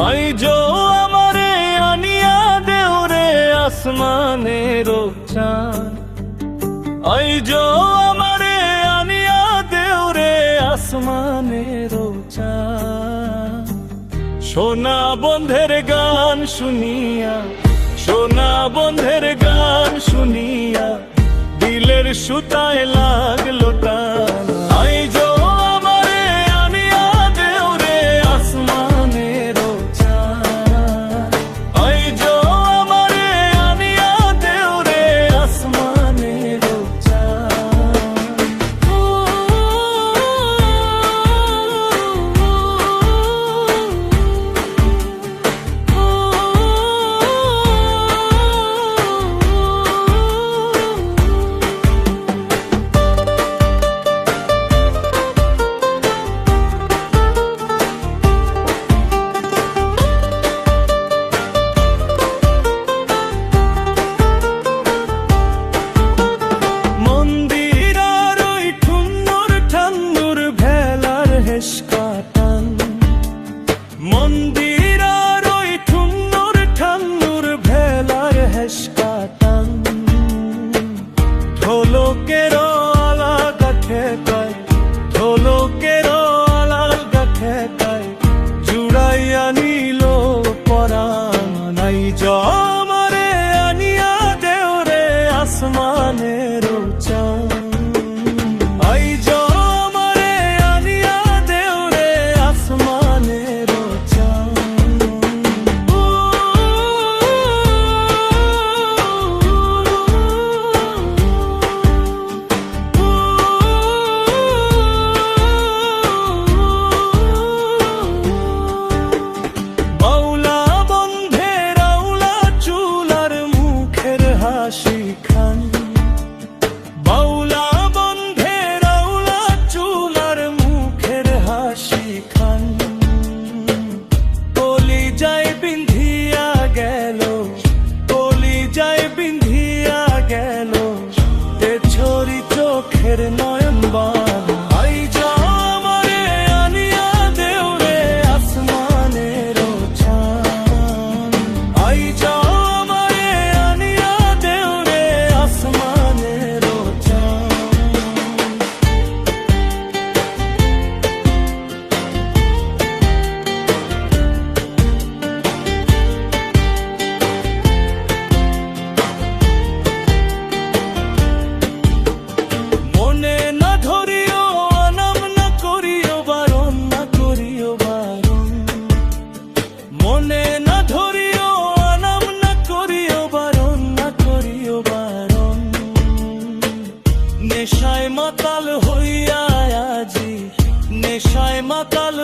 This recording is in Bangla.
আইজো আমারে আনিয়া দেউরে আসমানের চাঁদ, আইজো আমারে আনিয়া দেউরে আসমানের চাঁদ। সোনা বন্ধের গান শুনিয়া, সোনা বন্ধের গান শুনিয়া দিলের সুতায় লাগলো টান। আইজো আমারে আনিয়া দেউরে আসমানের চাঁদ, আইজো আমারে আনিয়া দেউরে আসমানের চাঁদ। মন্দির আর ওই ঠুন্নুর ঠান্নুর ভেলার হেসকাটান, ঢোলকের আলা গাঠে গায়, ঢোলকের আলা গাঠে গায় জুড়াইয়া নিল পরাণ। আইজো আমারে আনিয়া দেউরে আসমানের চাঁদ, আইজো আমারে আনিয়া দেউরে আসমানের চাঁদ। বাউলা বন্ধের আউলা চুলার মুখের হাসি খান, বাউলা বন্ধের আউলা চুলার মুখের হাসি খান। কলি যায় বিন্ধিয়া গেল, কলি যায় বিন্ধিয়া গেল তে ছড়ি চোখের নয়ন বান। আইজো আমারে আনিয়া দেউরে আসমানের চাঁদ, আইজো আমারে আনিয়া দেউরে আসমানের চাঁদ। মনে না ধরিও আনাম না করিও বারণ, না করিও বারণ, মনে না ধরিও আনাম না করিও বারণ, না করিও বারণ। নেশায় মাতাল হইয়া আজি, নেশায় মাতাল